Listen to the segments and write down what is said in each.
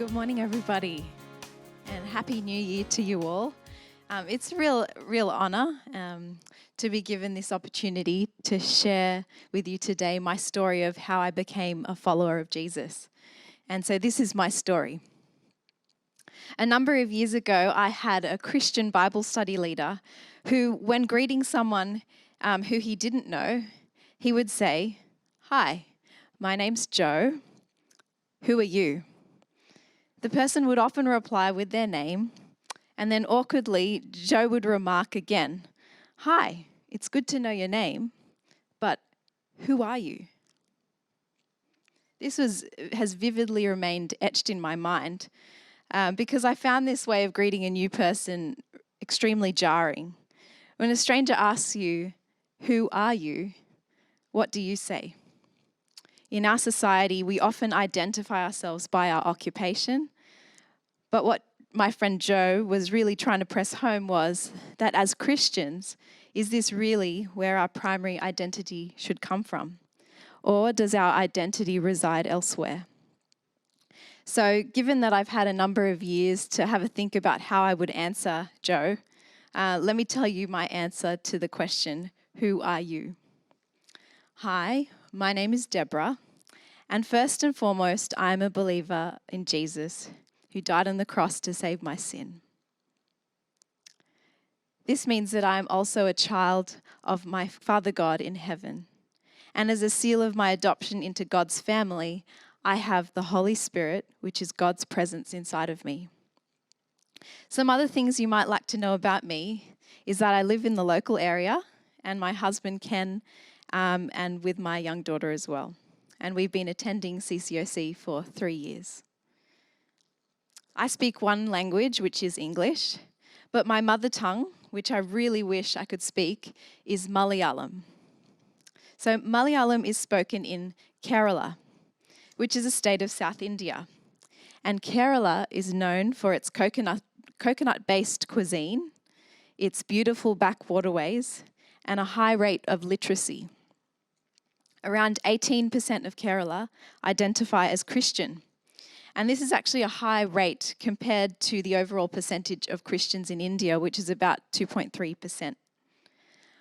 Good morning, everybody, and Happy New Year to you all. It's a real honor to be given this opportunity to share with you today my story of how I became a follower of Jesus. And so this is my story. A number of years ago, I had a Christian Bible study leader who, when greeting someone who he didn't know, he would say, "Hi, my name's Joe. Who are you?" The person would often reply with their name, and then awkwardly, Joe would remark again, "Hi, it's good to know your name, but who are you?" This has vividly remained etched in my mind because I found this way of greeting a new person extremely jarring. When a stranger asks you, "Who are you?" what do you say? In our society, we often identify ourselves by our occupation, but what my friend Joe was really trying to press home was that as Christians, is this really where our primary identity should come from? Or does our identity reside elsewhere? So given that I've had a number of years to have a think about how I would answer Joe, let me tell you my answer to the question, "Who are you?" Hi, my name is Deborah, and first and foremost, I'm a believer in Jesus, who died on the cross to save my sin. This means that I am also a child of my Father God in heaven. And as a seal of my adoption into God's family, I have the Holy Spirit, which is God's presence inside of me. Some other things you might like to know about me is that I live in the local area, and my husband Ken, and with my young daughter as well. And we've been attending CCOC for 3 years. I speak one language, which is English, but my mother tongue, which I really wish I could speak, is Malayalam. So Malayalam is spoken in Kerala, which is a state of South India. And Kerala is known for its coconut-based cuisine, its beautiful backwaterways, and a high rate of literacy. Around 18% of Kerala identify as Christian. And this is actually a high rate compared to the overall percentage of Christians in India, which is about 2.3%.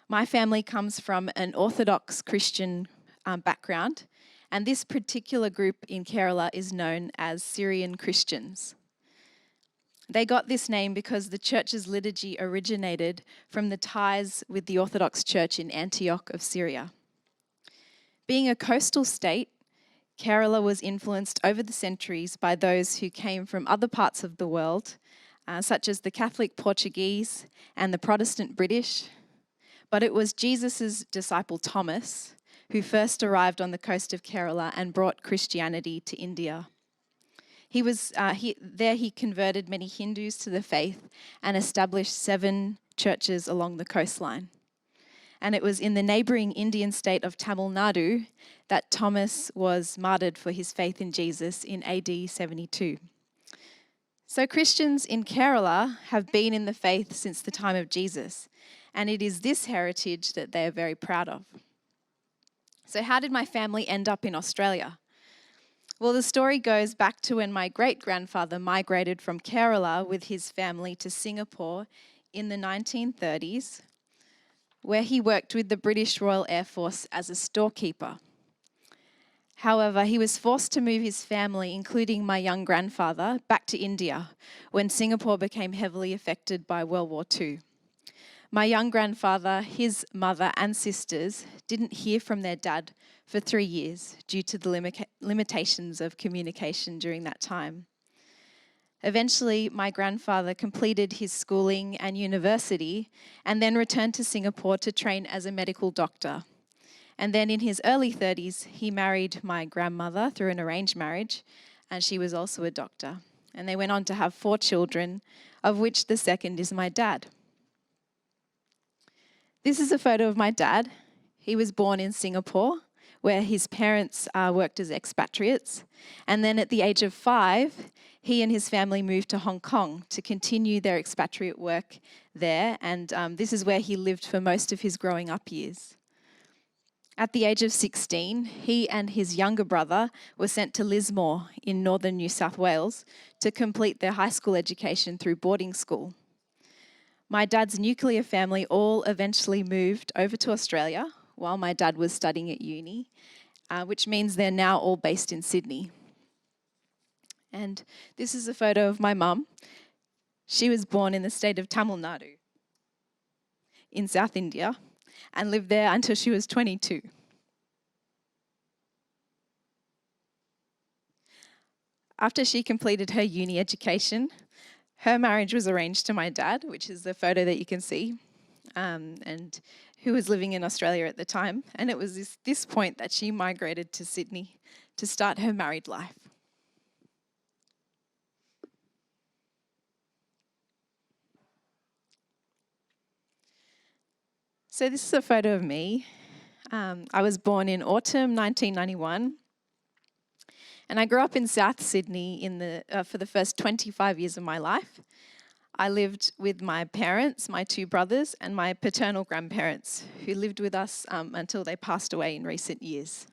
My family comes from an Orthodox Christian background, and this particular group in Kerala is known as Syrian Christians. They got this name because the church's liturgy originated from the ties with the Orthodox Church in Antioch of Syria. Being a coastal state, Kerala was influenced over the centuries by those who came from other parts of the world, such as the Catholic Portuguese and the Protestant British. But it was Jesus' disciple Thomas who first arrived on the coast of Kerala and brought Christianity to India. He converted many Hindus to the faith and established 7 churches along the coastline. And it was in the neighbouring Indian state of Tamil Nadu that Thomas was martyred for his faith in Jesus in AD 72. So Christians in Kerala have been in the faith since the time of Jesus, and it is this heritage that they are very proud of. So how did my family end up in Australia? Well, the story goes back to when my great-grandfather migrated from Kerala with his family to Singapore in the 1930s, where he worked with the British Royal Air Force as a storekeeper. However, he was forced to move his family, including my young grandfather, back to India when Singapore became heavily affected by World War II. My young grandfather, his mother and sisters didn't hear from their dad for 3 years due to the limitations of communication during that time. Eventually, my grandfather completed his schooling and university and then returned to Singapore to train as a medical doctor. And then in his early 30s, he married my grandmother through an arranged marriage, and she was also a doctor. And they went on to have 4 children, of which the second is my dad. This is a photo of my dad. He was born in Singapore, where his parents worked as expatriates. And then at the age of 5, he and his family moved to Hong Kong to continue their expatriate work there. And this is where he lived for most of his growing up years. At the age of 16, he and his younger brother were sent to Lismore in northern New South Wales to complete their high school education through boarding school. My dad's nuclear family all eventually moved over to Australia while my dad was studying at uni, which means they're now all based in Sydney. And this is a photo of my mum. She was born in the state of Tamil Nadu in South India and lived there until she was 22. After she completed her uni education, her marriage was arranged to my dad, which is the photo that you can see, and who was living in Australia at the time. And it was this point that she migrated to Sydney to start her married life. So this is a photo of me. I was born in autumn 1991. And I grew up in South Sydney for the first 25 years of my life. I lived with my parents, my two brothers, and my paternal grandparents, who lived with us until they passed away in recent years.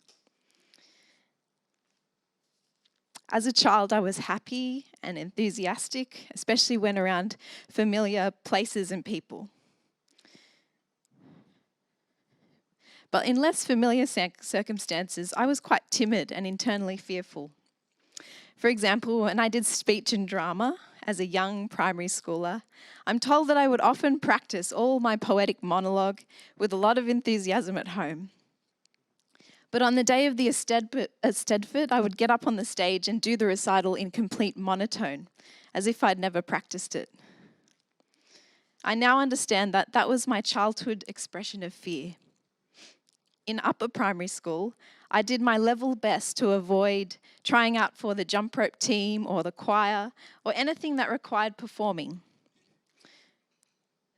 As a child, I was happy and enthusiastic, especially when around familiar places and people. But in less familiar circumstances, I was quite timid and internally fearful. For example, when I did speech and drama as a young primary schooler, I'm told that I would often practice all my poetic monologue with a lot of enthusiasm at home. But on the day of the Eisteddfod, I would get up on the stage and do the recital in complete monotone, as if I'd never practiced it. I now understand that that was my childhood expression of fear. In upper primary school, I did my level best to avoid trying out for the jump rope team or the choir or anything that required performing.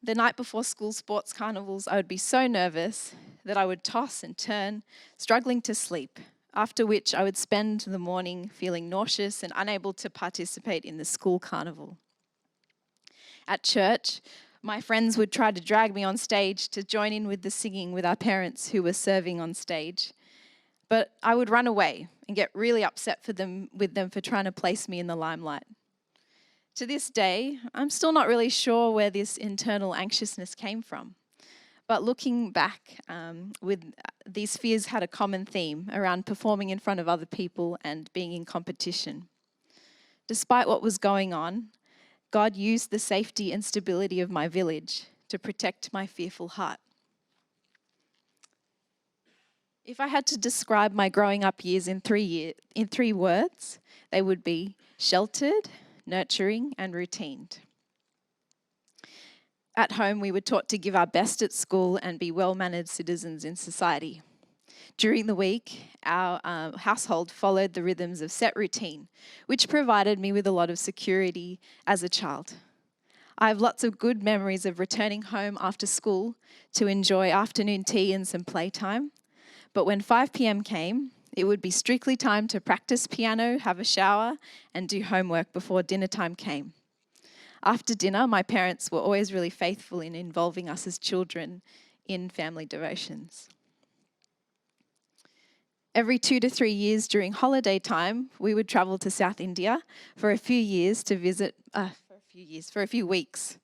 The night before school sports carnivals, I would be so nervous that I would toss and turn, struggling to sleep, after which I would spend the morning feeling nauseous and unable to participate in the school carnival. At church, my friends would try to drag me on stage to join in with the singing with our parents who were serving on stage. But I would run away and get really upset with them for trying to place me in the limelight. To this day, I'm still not really sure where this internal anxiousness came from. But looking back, these fears had a common theme around performing in front of other people and being in competition. Despite what was going on, God used the safety and stability of my village to protect my fearful heart. If I had to describe my growing up years in three words, they would be sheltered, nurturing, and routined. At home, we were taught to give our best at school and be well-mannered citizens in society. During the week, our household followed the rhythms of set routine, which provided me with a lot of security as a child. I have lots of good memories of returning home after school to enjoy afternoon tea and some playtime. But when 5 p.m. came, it would be strictly time to practice piano, have a shower, and do homework before dinner time came. After dinner, my parents were always really faithful in involving us as children in family devotions. Every 2 to 3 years during holiday time, we would travel to South India for a few weeks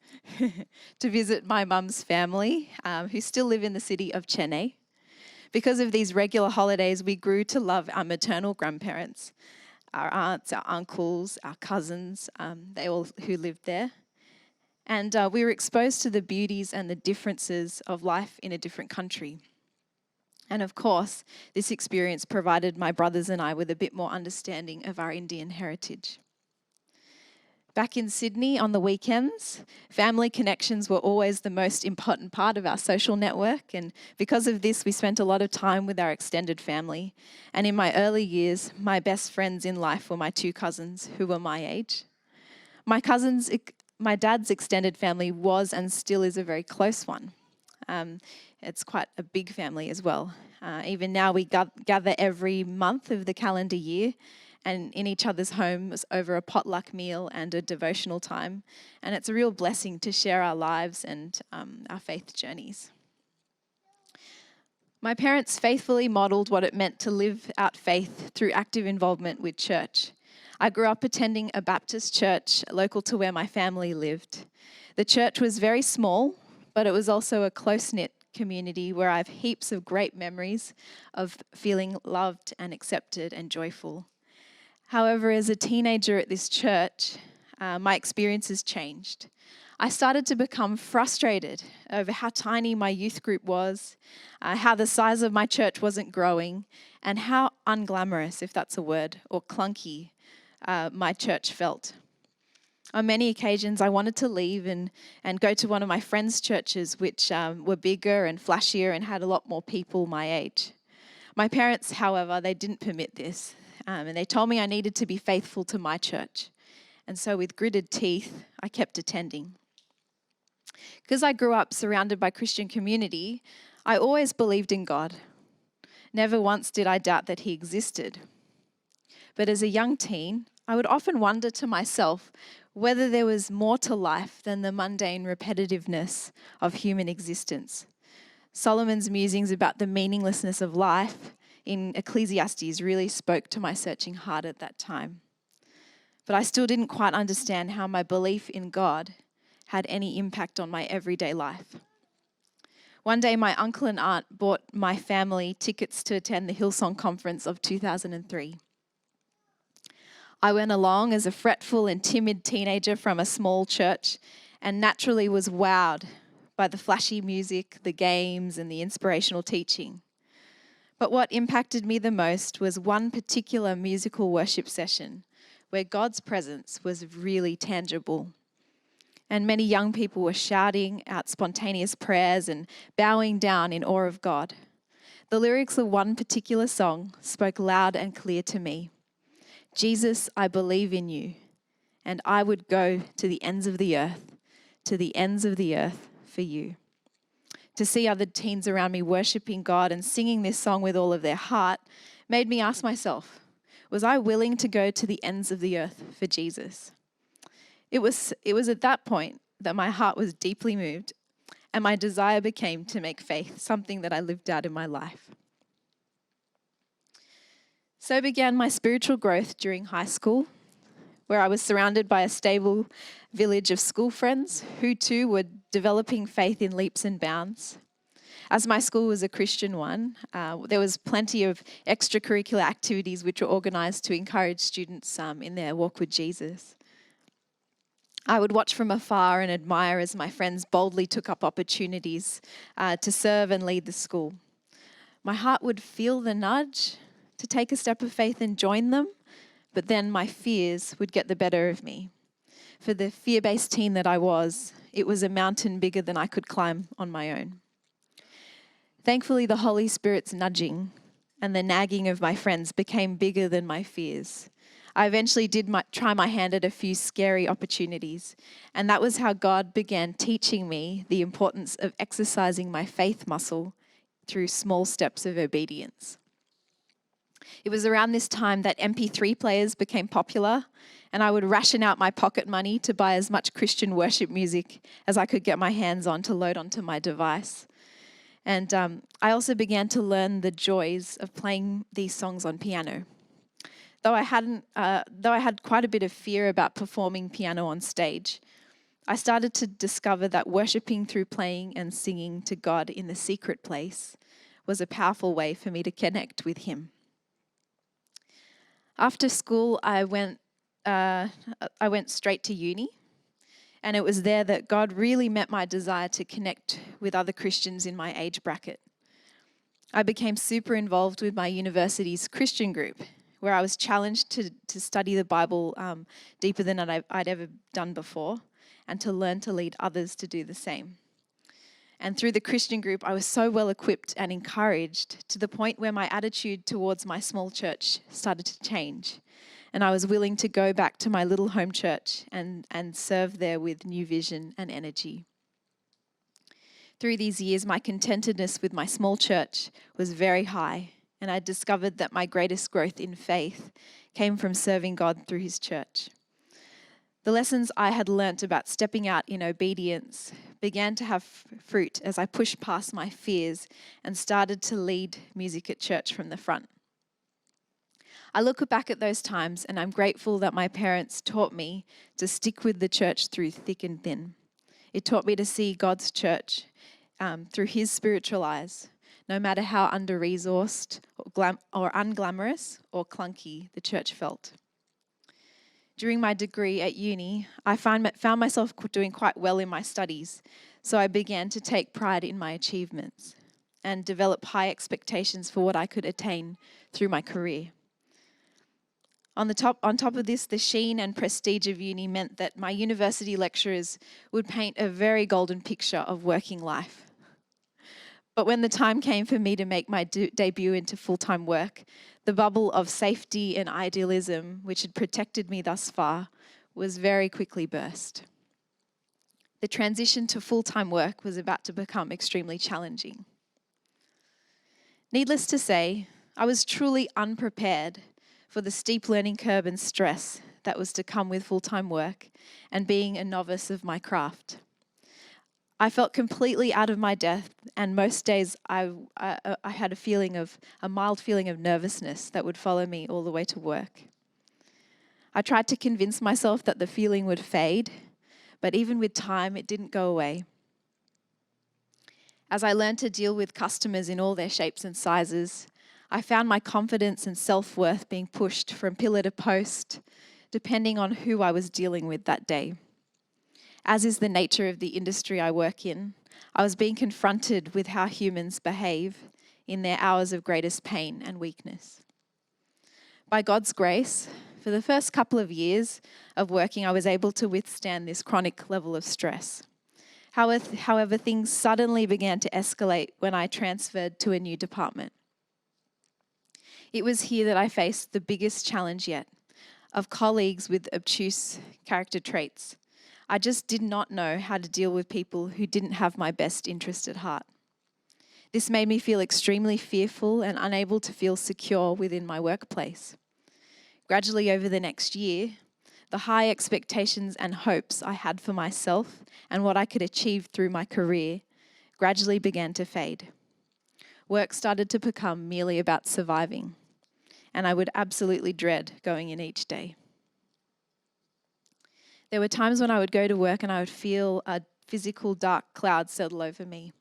to visit my mum's family, who still live in the city of Chennai. Because of these regular holidays, we grew to love our maternal grandparents, our aunts, our uncles, our cousins, they all who lived there. And we were exposed to the beauties and the differences of life in a different country. And of course, this experience provided my brothers and I with a bit more understanding of our Indian heritage. Back in Sydney on the weekends, family connections were always the most important part of our social network, and because of this, we spent a lot of time with our extended family. And in my early years, my best friends in life were my two cousins who were my age. My dad's extended family was and still is a very close one. It's quite a big family as well. Even now we gather every month of the calendar year and in each other's homes over a potluck meal and a devotional time. And it's a real blessing to share our lives and our faith journeys. My parents faithfully modeled what it meant to live out faith through active involvement with church. I grew up attending a Baptist church local to where my family lived. The church was very small, but it was also a close-knit community where I have heaps of great memories of feeling loved and accepted and joyful. However, as a teenager at this church, my experiences changed. I started to become frustrated over how tiny my youth group was, how the size of my church wasn't growing, and how unglamorous, if that's a word, or clunky my church felt. On many occasions, I wanted to leave and go to one of my friends' churches, which were bigger and flashier and had a lot more people my age. My parents, however, they didn't permit this, and they told me I needed to be faithful to my church. And so with gritted teeth, I kept attending. Because I grew up surrounded by Christian community, I always believed in God. Never once did I doubt that He existed. But as a young teen, I would often wonder to myself whether there was more to life than the mundane repetitiveness of human existence. Solomon's musings about the meaninglessness of life in Ecclesiastes really spoke to my searching heart at that time. But I still didn't quite understand how my belief in God had any impact on my everyday life. One day, my uncle and aunt bought my family tickets to attend the Hillsong Conference of 2003. I went along as a fretful and timid teenager from a small church and naturally was wowed by the flashy music, the games, and the inspirational teaching. But what impacted me the most was one particular musical worship session where God's presence was really tangible. And many young people were shouting out spontaneous prayers and bowing down in awe of God. The lyrics of one particular song spoke loud and clear to me. Jesus, I believe in you, and I would go to the ends of the earth for you. To see other teens around me worshiping God and singing this song with all of their heart made me ask myself, was I willing to go to the ends of the earth for Jesus? It was at that point that my heart was deeply moved and my desire became to make faith something that I lived out in my life. So began my spiritual growth during high school, where I was surrounded by a stable village of school friends who too were developing faith in leaps and bounds. As my school was a Christian one, there was plenty of extracurricular activities which were organised to encourage students in their walk with Jesus. I would watch from afar and admire as my friends boldly took up opportunities to serve and lead the school. My heart would feel the nudge to take a step of faith and join them, but then my fears would get the better of me. For the fear-based teen that I was, it was a mountain bigger than I could climb on my own. Thankfully, the Holy Spirit's nudging and the nagging of my friends became bigger than my fears. I eventually did try my hand at a few scary opportunities, and that was how God began teaching me the importance of exercising my faith muscle through small steps of obedience. It was around this time that MP3 players became popular, and I would ration out my pocket money to buy as much Christian worship music as I could get my hands on to load onto my device. And I also began to learn the joys of playing these songs on piano. Though I had quite a bit of fear about performing piano on stage, I started to discover that worshiping through playing and singing to God in the secret place was a powerful way for me to connect with Him. After school, I went straight to uni, and it was there that God really met my desire to connect with other Christians in my age bracket. I became super involved with my university's Christian group, where I was challenged to study the Bible deeper than I'd ever done before, and to learn to lead others to do the same. And through the Christian group, I was so well equipped and encouraged to the point where my attitude towards my small church started to change. And I was willing to go back to my little home church and serve there with new vision and energy. Through these years, my contentedness with my small church was very high, and I discovered that my greatest growth in faith came from serving God through His church. The lessons I had learnt about stepping out in obedience began to have fruit as I pushed past my fears and started to lead music at church from the front. I look back at those times and I'm grateful that my parents taught me to stick with the church through thick and thin. It taught me to see God's church through His spiritual eyes, no matter how under-resourced or unglamorous or clunky the church felt. During my degree at uni, I found myself doing quite well in my studies, so I began to take pride in my achievements and develop high expectations for what I could attain through my career. On top of this, the sheen and prestige of uni meant that my university lecturers would paint a very golden picture of working life. But when the time came for me to make my debut into full-time work, the bubble of safety and idealism, which had protected me thus far, was very quickly burst. The transition to full-time work was about to become extremely challenging. Needless to say, I was truly unprepared for the steep learning curve and stress that was to come with full-time work and being a novice of my craft. I felt completely out of my depth, and most days I had a mild feeling of nervousness that would follow me all the way to work. I tried to convince myself that the feeling would fade, but even with time, it didn't go away. As I learned to deal with customers in all their shapes and sizes, I found my confidence and self-worth being pushed from pillar to post, depending on who I was dealing with that day. As is the nature of the industry I work in, I was being confronted with how humans behave in their hours of greatest pain and weakness. By God's grace, for the first couple of years of working, I was able to withstand this chronic level of stress. However, things suddenly began to escalate when I transferred to a new department. It was here that I faced the biggest challenge yet, of colleagues with obtuse character traits. I just did not know how to deal with people who didn't have my best interest at heart. This made me feel extremely fearful and unable to feel secure within my workplace. Gradually over the next year, the high expectations and hopes I had for myself and what I could achieve through my career gradually began to fade. Work started to become merely about surviving, and I would absolutely dread going in each day. There were times when I would go to work and I would feel a physical dark cloud settle over me.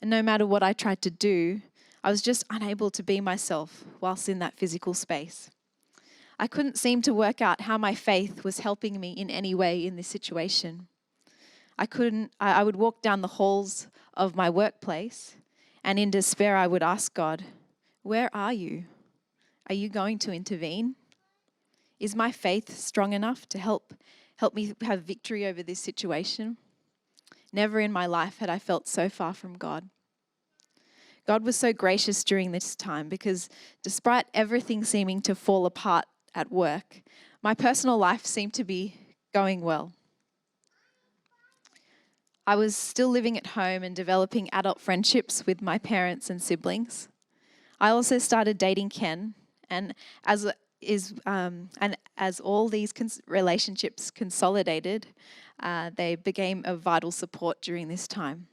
And no matter what I tried to do, I was just unable to be myself whilst in that physical space. I couldn't seem to work out how my faith was helping me in any way in this situation. I would walk down the halls of my workplace, and in despair I would ask God, "Where are you? Are you going to intervene? Is my faith strong enough to help me have victory over this situation?" Never in my life had I felt so far from God. God was so gracious during this time because despite everything seeming to fall apart at work, my personal life seemed to be going well. I was still living at home and developing adult friendships with my parents and siblings. I also started dating Ken, and as all these relationships consolidated, they became a vital support during this time.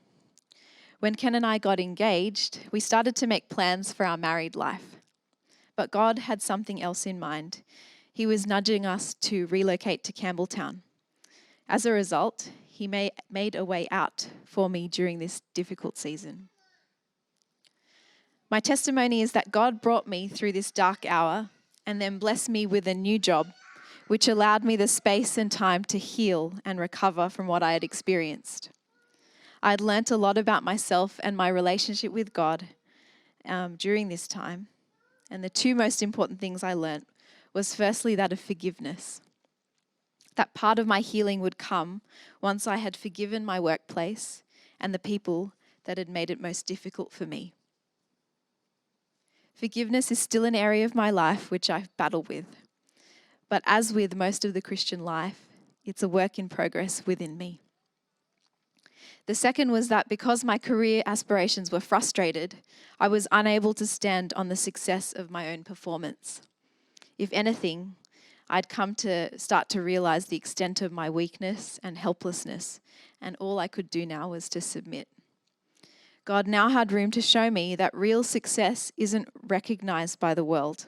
When Ken and I got engaged, we started to make plans for our married life. But God had something else in mind. He was nudging us to relocate to Campbelltown. As a result, He made a way out for me during this difficult season. My testimony is that God brought me through this dark hour and then blessed me with a new job, which allowed me the space and time to heal and recover from what I had experienced. I'd learnt a lot about myself and my relationship with God during this time. And the two most important things I learnt was firstly that of forgiveness. That part of my healing would come once I had forgiven my workplace and the people that had made it most difficult for me. Forgiveness is still an area of my life which I battle with. But as with most of the Christian life, it's a work in progress within me. The second was that because my career aspirations were frustrated, I was unable to stand on the success of my own performance. If anything, I'd come to start to realize the extent of my weakness and helplessness, and all I could do now was to submit. God now had room to show me that real success isn't recognized by the world,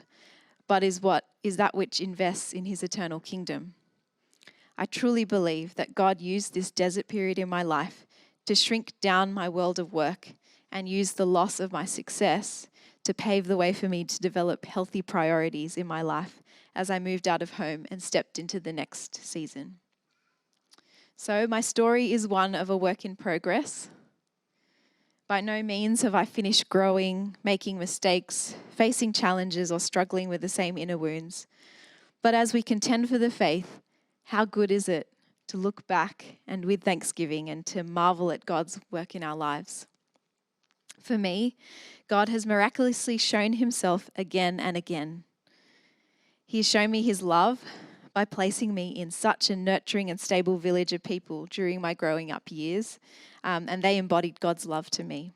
but is that which invests in his eternal kingdom. I truly believe that God used this desert period in my life to shrink down my world of work and use the loss of my success to pave the way for me to develop healthy priorities in my life as I moved out of home and stepped into the next season. So my story is one of a work in progress. By no means have I finished growing, making mistakes, facing challenges, or struggling with the same inner wounds. But as we contend for the faith, how good is it to look back and with thanksgiving and to marvel at God's work in our lives? For me, God has miraculously shown himself again and again. He has shown me his love by placing me in such a nurturing and stable village of people during my growing up years, and they embodied God's love to me.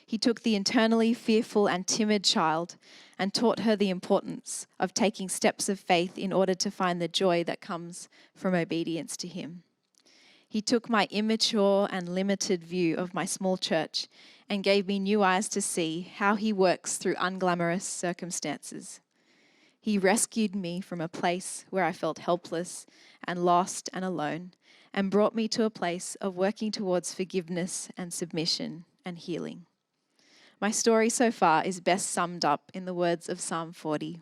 He took the internally fearful and timid child and taught her the importance of taking steps of faith in order to find the joy that comes from obedience to him. He took my immature and limited view of my small church and gave me new eyes to see how he works through unglamorous circumstances. He rescued me from a place where I felt helpless and lost and alone, and brought me to a place of working towards forgiveness and submission and healing. My story so far is best summed up in the words of Psalm 40.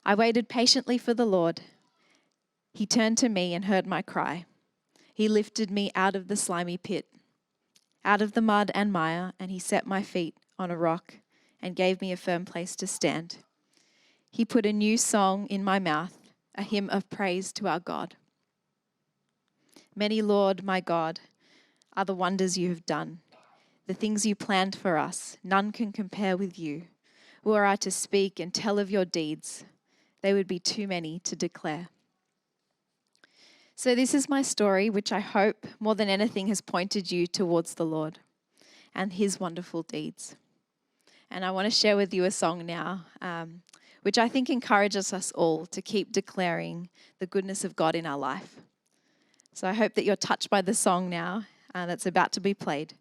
I waited patiently for the Lord. He turned to me and heard my cry. He lifted me out of the slimy pit, out of the mud and mire, and he set my feet on a rock and gave me a firm place to stand. He put a new song in my mouth, a hymn of praise to our God. Many, Lord, my God, are the wonders you have done. The things you planned for us, none can compare with you. Were I to speak and tell of your deeds, they would be too many to declare. So this is my story, which I hope more than anything has pointed you towards the Lord and his wonderful deeds. And I want to share with you a song now, which I think encourages us all to keep declaring the goodness of God in our life. So I hope that you're touched by the song now that's about to be played.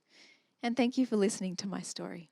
And thank you for listening to my story.